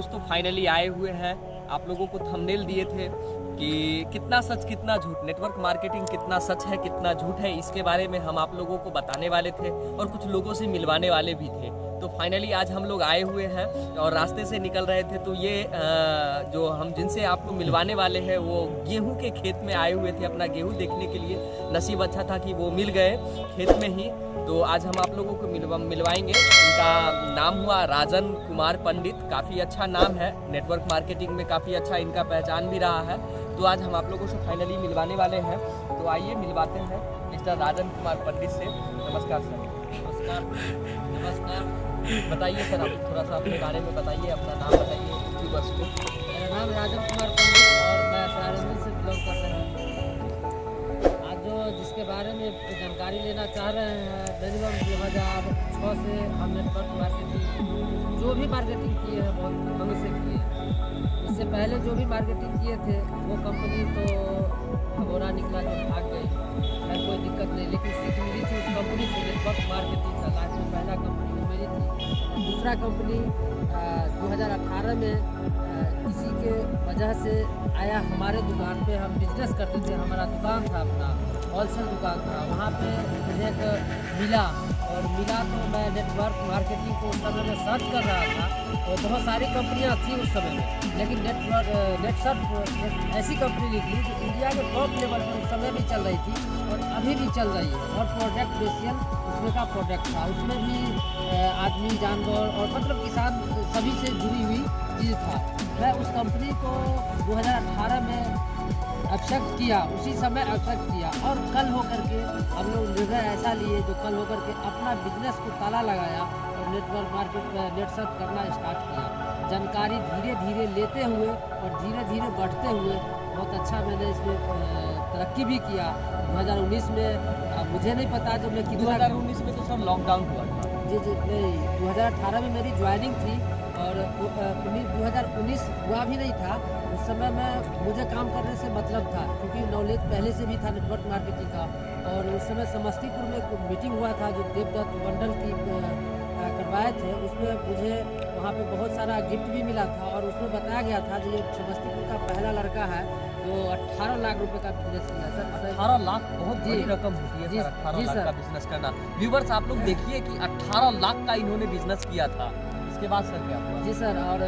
दोस्तों फाइनली आए हुए हैं। आप लोगों को थंबनेल दिए थे कि कितना सच कितना झूठ, नेटवर्क मार्केटिंग कितना सच है कितना झूठ है, इसके बारे में हम आप लोगों को बताने वाले थे और कुछ लोगों से मिलवाने वाले भी थे। तो फाइनली आज हम लोग आए हुए हैं और रास्ते से निकल रहे थे तो ये जो हम जिनसे आपको मिलवाने वाले हैं वो गेहूं के खेत में आए हुए थे अपना गेहूं देखने के लिए। नसीब अच्छा था कि वो मिल गए खेत में ही। तो आज हम आप लोगों को मिलवाएंगे। इनका नाम हुआ राजन कुमार पंडित, काफ़ी अच्छा नाम है, नेटवर्क मार्केटिंग में काफ़ी अच्छा इनका पहचान भी रहा है। तो आज हम आप लोगों से फाइनली मिलवाने वाले हैं। तो आइए मिलवाते हैं मिस्टर राजन कुमार पंडित से। नमस्कार सर। नमस्कार। नमस्कार। बताइए सर, आप थोड़ा सा अपने बारे में बताइए, अपना नाम बताइए यूट्यूबर्स को। मेरा नाम राजन कुमार पंडित और मैं सहारनपुर से बिलोंग करता हूँ। आज जो जिसके बारे में जानकारी लेना चाह रहे हैं, मिनिमम 2006 से हम नेटवर्क मार्केटिंग जो भी मार्केटिंग किए हैं बहुत ढंग से किए हैं। इससे पहले जो भी मार्केटिंग किए थे वो कंपनी तो भगोड़ा निकला जो भाग गई, खैर कोई दिक्कत नहीं, लेकिन सीख मिली थी उस कंपनी से नेटवर्क मार्केटिंग का। लास्ट में पहला कंपनी मेरी थी। दूसरा कंपनी 2018 में इसी के वजह से आया हमारे दुकान पे। हम बिजनेस करते थे, हमारा दुकान था अपना, होलसेल दुकान था। वहाँ पे मुझे एक मिला और मिला तो मैं नेटवर्क मार्केटिंग को उस समय में सर्च कर रहा था। तो बहुत सारी कंपनियाँ थी उस समय में, लेकिन नेटसर्च ऐसी कंपनी थी जो इंडिया के टॉप लेवल पर उस समय भी चल रही थी और अभी भी चल रही है। और प्रोडक्ट बेसियल उसमें का प्रोडक्ट था, उसमें भी आदमी जानवर और मतलब किसान सभी से जुड़ी हुई चीज़ था। मैं उस कंपनी को 2018 में एक्सेप्ट किया, उसी समय एक्सेप्ट किया और कल होकर के हम लोग निर्णय ऐसा लिए जो कल होकर के अपना बिजनेस को ताला लगाया और नेटवर्क मार्केट में नेट सर्च करना स्टार्ट किया। जानकारी धीरे धीरे लेते हुए और धीरे धीरे बढ़ते हुए बहुत अच्छा मैंने इसमें तरक्की भी किया। 2019 में मुझे नहीं पता जो मैं कितना 2019 में तो सर लॉकडाउन हुआ था। जी नहीं, 2018 में मेरी ज्वाइनिंग थी और 2019 हुआ भी नहीं था। उस समय में मुझे काम करने से मतलब था क्योंकि नॉलेज पहले से भी था नेटवर्क मार्केटिंग का। और उस समय समस्तीपुर में एक मीटिंग हुआ था जो देवदत्त मंडल की करवाए थे। उसमें मुझे वहाँ पे बहुत सारा गिफ्ट भी मिला था और उसमें बताया गया था जो ये समस्तीपुर का पहला लड़का है जो 18 लाख रुपए का बिजनेस किया। सर 18 लाख बहुत बड़ी रकम होती है सर, 18 लाख का बिजनेस करना। व्यूवर्स आप लोग देखिए कि 18 लाख का इन्होंने बिजनेस किया था। इसके बाद सर क्या हुआ? जी सर, और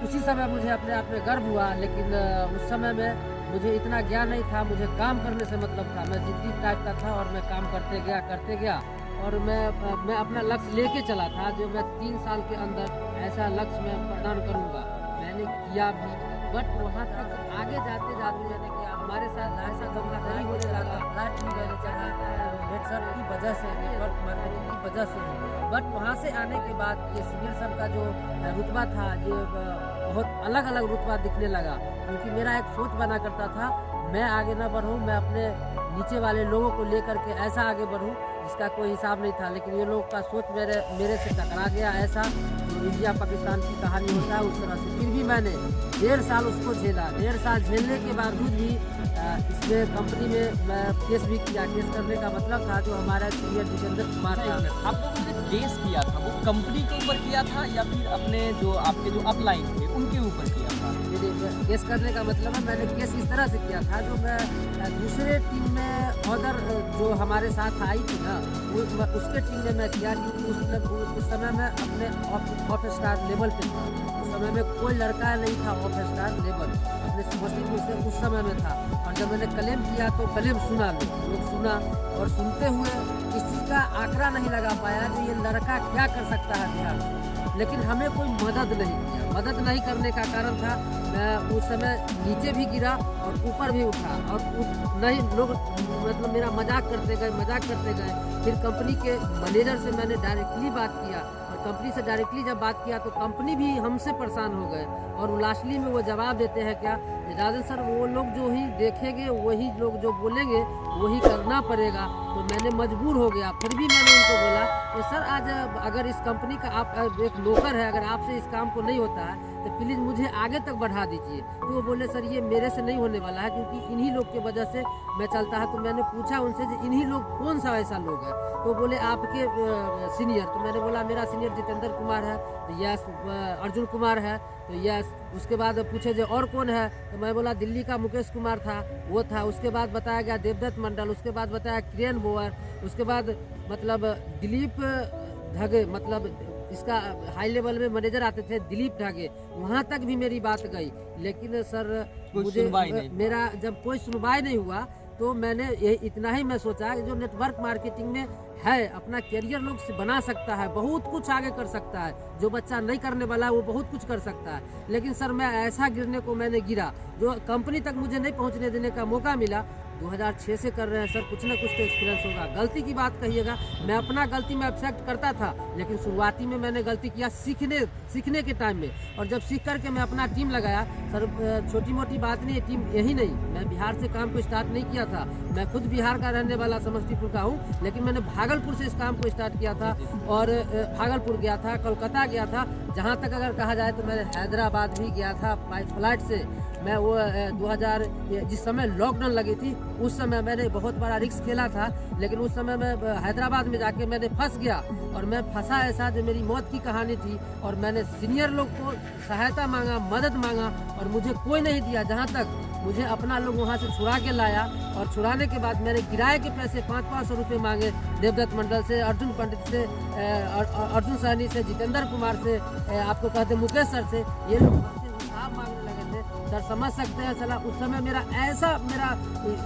उसी समय मुझे अपने आप में गर्व हुआ, लेकिन उस समय में मुझे इतना ज्ञान नहीं था। मुझे काम करने से मतलब था, मैं जिद्दी टाइप का था और मैं काम करते गया और मैं अपना लक्ष्य लेके चला था जो मैं 3 साल के अंदर ऐसा लक्ष्य मैं प्रदान करूँगा। मैंने किया भी, बट वहाँ तक आगे जाते जाते यानी कि हमारे साथ ऐसा धोखा नहीं होने लगा। फ्लैट भी मैंने चढ़ा नेट सर की वजह से, नेटवर्क मार्केटिंग की वजह से। बट वहाँ से आने के बाद ये सीनियर सर का जो रुतबा था ये बहुत अलग अलग रुतबा दिखने लगा, क्योंकि मेरा एक सोच बना करता था मैं आगे ना बढ़ूँ, मैं अपने नीचे वाले लोगों को लेकर के ऐसा आगे बढ़ूँ जिसका कोई हिसाब नहीं था। लेकिन ये लोग का सोच मेरे से टकरा गया, ऐसा जो इंडिया पाकिस्तान की कहानी होता है उस तरह से। फिर भी मैंने 1.5 साल उसको झेला। 1.5 साल झेलने के बावजूद भी इसमें कंपनी में मैं केस भी किया। केस करने का मतलब था जो हमारा सीनियर जितेंद्र कुमार था। आप लोगों ने केस किया था, वो कंपनी के ऊपर किया था या फिर अपने जो आपके जो अपलाइन थे उनके ऊपर किया था? केस करने का मतलब है मैंने केस इस तरह से किया था जो मैं दूसरे टीम में अदर जो हमारे साथ आई थी ना उसके टीम में मैं किया, क्योंकि उस समय में अपने ऑफ स्टार लेवल पे था। उस समय में कोई लड़का नहीं था ऑफ स्टार लेवल, अपने समस्तीपुर से उस समय में था। और जब मैंने क्लेम किया तो क्लेम सुना लोग सुना और सुनते हुए किसी का आंकड़ा नहीं लगा पाया कि ये लड़का क्या कर सकता है बिहार में। लेकिन हमें कोई मदद नहीं किया। मदद नहीं करने का कारण था मैं उस समय नीचे भी गिरा और ऊपर भी उठा और नहीं लोग मतलब मेरा मजाक करते गए। फिर कंपनी के मैनेजर से मैंने डायरेक्टली बात किया और कंपनी से डायरेक्टली जब बात किया तो कंपनी भी हमसे परेशान हो गए। और लास्टली में वो जवाब देते हैं क्या, राजन सर वो लोग जो ही देखेंगे वही लोग जो बोलेंगे वही करना पड़ेगा। तो मैंने मजबूर हो गया। फिर भी मैंने उनको बोला तो सर आज अगर इस कंपनी का आप एक नौकर है, अगर आपसे इस काम को नहीं होता है तो प्लीज़ मुझे आगे तक बढ़ा दीजिए। तो वो बोले सर ये मेरे से नहीं होने वाला है, क्योंकि इन्हीं लोग की वजह से मैं चलता है। तो मैंने पूछा उनसे कि इन्हीं लोग कौन सा ऐसा लोग है, तो बोले आपके सीनियर। तो मैंने बोला मेरा सीनियर जितेंद्र कुमार है, तो यस अर्जुन कुमार है, तो यस। उसके बाद पूछे जो और कौन है, तो मैं बोला दिल्ली का मुकेश कुमार था, वो था। उसके बाद बताया गया देवदत्त मंडल, उसके बाद बताया किरण बोवर, उसके बाद मतलब दिलीप धागे, मतलब इसका हाई लेवल में मैनेजर आते थे दिलीप धागे, वहाँ तक भी मेरी बात गई। लेकिन सर मुझे मेरा जब कोई सुनवाई नहीं हुआ, तो मैंने ये इतना ही मैं सोचा कि जो नेटवर्क मार्केटिंग में है अपना करियर लोग से बना सकता है, बहुत कुछ आगे कर सकता है। जो बच्चा नहीं करने वाला है वो बहुत कुछ कर सकता है। लेकिन सर मैं ऐसा गिरने को मैंने गिरा, जो कंपनी तक मुझे नहीं पहुंचने देने का मौका मिला। 2006 से कर रहे हैं सर, कुछ ना कुछ तो एक्सपीरियंस होगा। गलती की बात कहिएगा, मैं अपना गलती में एक्सेप्ट करता था, लेकिन शुरुआती में मैंने गलती किया सीखने के टाइम में। और जब सीख करके मैं अपना टीम लगाया सर, छोटी मोटी बात नहीं है, टीम यही नहीं, मैं बिहार से काम को स्टार्ट नहीं किया था। मैं खुद बिहार का रहने वाला समस्तीपुर का हूँ, लेकिन मैंने भागलपुर से इस काम को स्टार्ट किया था। और भागलपुर गया था, कोलकाता गया था, जहाँ तक अगर कहा जाए तो मैं हैदराबाद भी गया था बाई फ्लाइट से। मैं वो 2000 जिस समय लॉकडाउन लगी थी, उस समय मैंने बहुत बड़ा रिस्क खेला था। लेकिन उस समय मैं हैदराबाद में जाके मैंने फंस गया, और मैं फंसा ऐसा जो मेरी मौत की कहानी थी। और मैंने सीनियर लोग को सहायता मांगा, मदद मांगा, और मुझे कोई नहीं दिया। जहाँ तक मुझे अपना लोग वहाँ से छुड़ा के लाया, और छुड़ाने के बाद मैंने किराए के पैसे 500-500 रुपये मांगे देवदत्त मंडल से, अर्जुन पंडित से, अर्जुन सहनी से, जितेंद्र कुमार से, आपको कहते मुकेश सर से। ये लोग हिसाब मांगने लगे थे सर, समझ सकते हैं। सला उस समय मेरा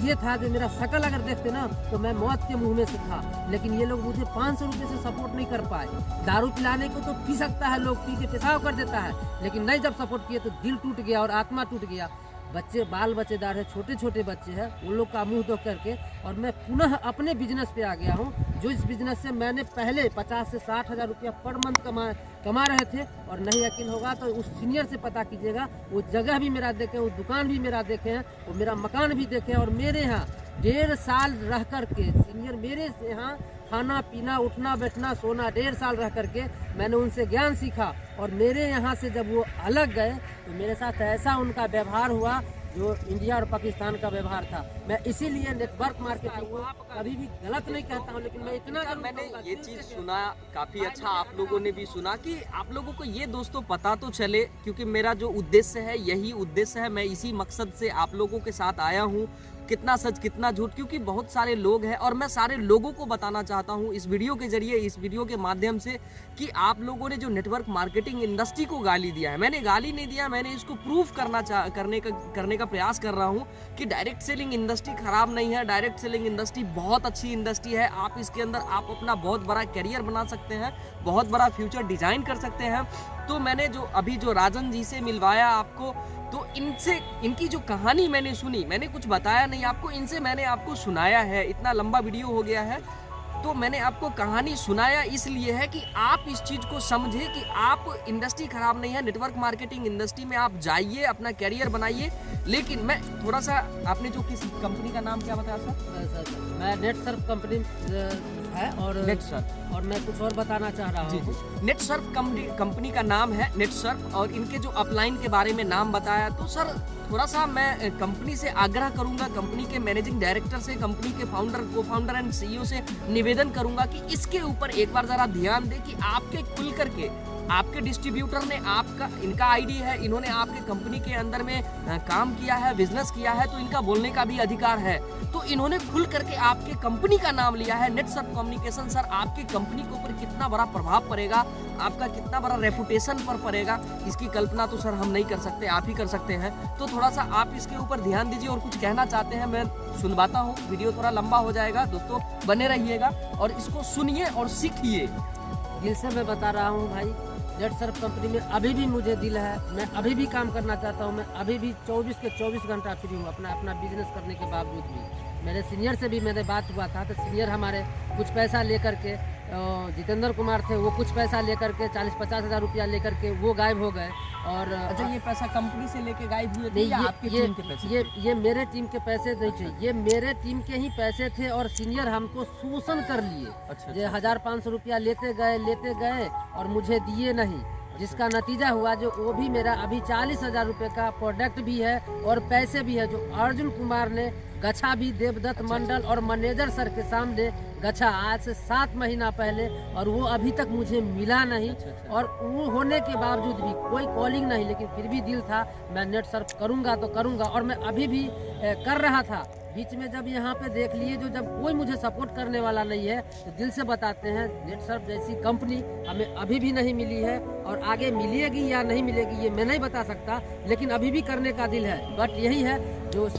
ये था जो मेरा शक्ल अगर देखते ना तो मैं मौत के मुंह में से था। लेकिन ये लोग मुझे 500 रुपये से सपोर्ट नहीं कर पाए। दारू पिलाने को तो पी सकता है, लोग पी के पेशाब कर देता है, लेकिन नहीं जब सपोर्ट किए तो दिल टूट गया और आत्मा टूट गया। बच्चे बाल बच्चेदार है, छोटे छोटे बच्चे हैं, उन लोग का मुंह धो करके और मैं पुनः अपने बिजनेस पे आ गया हूँ। जो इस बिजनेस से मैंने पहले 50 से 60 हज़ार रुपया पर मंथ कमा रहे थे। और नहीं यकीन होगा तो उस सीनियर से पता कीजिएगा, वो जगह भी मेरा देखे, वो दुकान भी मेरा देखे हैं, वो मेरा मकान भी देखे। और मेरे यहाँ 1.5 साल रह करके सीनियर मेरे से यहाँ खाना पीना उठना बैठना सोना 1.5 साल रह करके मैंने उनसे ज्ञान सीखा। और मेरे यहाँ से जब वो अलग गए तो मेरे साथ ऐसा उनका व्यवहार हुआ जो इंडिया और पाकिस्तान का व्यवहार था। मैं इसीलिए नेटवर्क मार्केटिंग को कभी भी गलत नहीं कहता हूँ, लेकिन मैं इतना मैंने ये चीज़ सुना, काफ़ी अच्छा आप लोगों ने भी सुना कि आप लोगों को ये दोस्तों पता तो चले, क्योंकि मेरा जो उद्देश्य है यही उद्देश्य है। मैं इसी मकसद से आप लोगों के साथ आया हूँ, कितना सच कितना झूठ, क्योंकि बहुत सारे लोग हैं और मैं सारे लोगों को बताना चाहता हूँ इस वीडियो के जरिए, इस वीडियो के माध्यम से कि आप लोगों ने जो नेटवर्क मार्केटिंग इंडस्ट्री को गाली दिया है, मैंने गाली नहीं दिया, मैंने इसको प्रूफ करने का प्रयास कर रहा हूँ कि डायरेक्ट सेलिंग इंडस्ट्री खराब नहीं है। डायरेक्ट सेलिंग इंडस्ट्री बहुत अच्छी इंडस्ट्री है। आप इसके अंदर आप अपना बहुत बड़ा करियर बना सकते हैं, बहुत बड़ा फ्यूचर डिजाइन कर सकते हैं। तो मैंने जो राजन जी से मिलवाया आपको, तो इनसे इनकी जो कहानी मैंने सुनी, मैंने कुछ बताया नहीं आपको, इनसे मैंने आपको सुनाया है। इतना लंबा वीडियो हो गया है तो मैंने आपको कहानी सुनाया इसलिए है कि आप इस चीज़ को समझे कि आप इंडस्ट्री खराब नहीं है, नेटवर्क मार्केटिंग इंडस्ट्री में आप जाइए, अपना कैरियर बनाइए। लेकिन मैं थोड़ा सा, आपने जो किस कंपनी का नाम क्या बताया सर? मैं नेटसर्फ कंपनी है और नेटसर्फ, और मैं कुछ और बताना चाह रहा हूँ। नेटसर्फ कंपनी का नाम है नेटसर्फ, और इनके जो अपलाइन के बारे में नाम बताया, तो सर थोड़ा सा मैं कंपनी से आग्रह करूंगा, कंपनी के मैनेजिंग डायरेक्टर से, कंपनी के को फाउंडर एंड सीईओ से निवेदन करूंगा कि इसके ऊपर एक बार जरा ध्यान दें कि आपके खुल करके आपके डिस्ट्रीब्यूटर ने इनका आईडी है, इन्होंने आपके कंपनी के अंदर में काम किया है, बिजनेस किया है, तो इनका बोलने का भी अधिकार है। तो इन्होंने खुल करके आपके कंपनी का नाम लिया है नेटसर्फ कम्युनिकेशन। सर आपकी कंपनी के ऊपर कितना बड़ा प्रभाव पड़ेगा, आपका कितना बड़ा रेपुटेशन पर पड़ेगा, इसकी कल्पना तो सर हम नहीं कर सकते, आप ही कर सकते हैं। तो थोड़ा सा आप इसके ऊपर ध्यान दीजिए और कुछ कहना चाहते हैं मैं सुनवाता हूँ। वीडियो थोड़ा लंबा हो जाएगा दोस्तों, बने रहिएगा और इसको सुनिए और सीखिए। दिल से मैं बता रहा हूँ भाई, नेटसर्फ कंपनी में अभी भी मुझे दिल है, मैं अभी भी काम करना चाहता हूँ। मैं अभी भी 24 के 24 घंटा फ्री हूँ अपना बिजनेस करने के बावजूद भी। मेरे सीनियर से भी मेरे बात हुआ था, तो सीनियर हमारे कुछ पैसा लेकर के, जितेंद्र कुमार थे, वो कुछ पैसा लेकर के 40-50 हज़ार रुपया लेकर के वो गायब हो गए। और अच्छा, ये पैसा कंपनी से लेके गायब हुए थे या आपके टीम के पैसे? ये मेरे टीम के पैसे नहीं थे, ये मेरे टीम के ही पैसे थे और सीनियर हमको शोषण कर लिए। अच्छा, 1500 रुपया लेते गए और मुझे दिए नहीं। जिसका नतीजा हुआ जो वो भी मेरा अभी 40,000 रुपये का प्रोडक्ट भी है और पैसे भी है, जो अर्जुन कुमार ने गछा भी देवदत्त मंडल और मैनेजर सर के सामने गछा आज से 7 महीना पहले, और वो अभी तक मुझे मिला नहीं। और वो होने के बावजूद भी कोई कॉलिंग नहीं, लेकिन फिर भी दिल था मैं नेट सर्फ करूँगा तो करूँगा, और मैं अभी भी कर रहा था। बीच में जब यहाँ पे देख लिए जो जब कोई मुझे सपोर्ट करने वाला नहीं है, तो दिल से बताते हैं नेट सर्फ जैसी कंपनी हमें अभी भी नहीं मिली है, और आगे मिलेगी या नहीं मिलेगी ये मैं नहीं बता सकता, लेकिन अभी भी करने का दिल है। बट यही है जो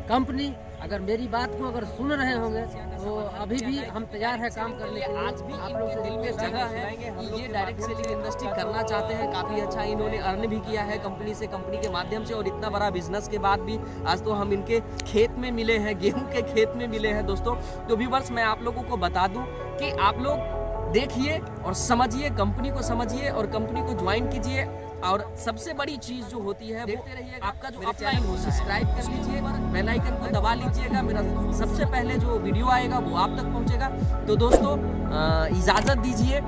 कंपनी अगर मेरी बात को अगर सुन रहे होंगे तो अभी भी हम तैयार है काम करने के लिए। आज भी आप लोग से दिल में जगह है कि ये डायरेक्ट सेलिंग इंडस्ट्री करना चाहते हैं। काफ़ी अच्छा इन्होंने अर्न भी किया है कंपनी से, कंपनी के माध्यम से, और इतना बड़ा बिजनेस के बाद भी आज तो हम इनके खेत में मिले हैं, गेहूं के खेत में मिले हैं दोस्तों। तो व्यूअर्स मैं आप लोगों को बता दूं कि आप लोग देखिए और समझिए, कंपनी को समझिए और कंपनी को ज्वाइन कीजिए। और सबसे बड़ी चीज जो होती है देखते रहिए, आपका जो अपलाइन हो सब्सक्राइब कर लीजिए, बेल आइकन को दबा लीजिएगा। मेरा सबसे पहले जो वीडियो आएगा वो आप तक पहुंचेगा। तो दोस्तों इजाज़त दीजिए।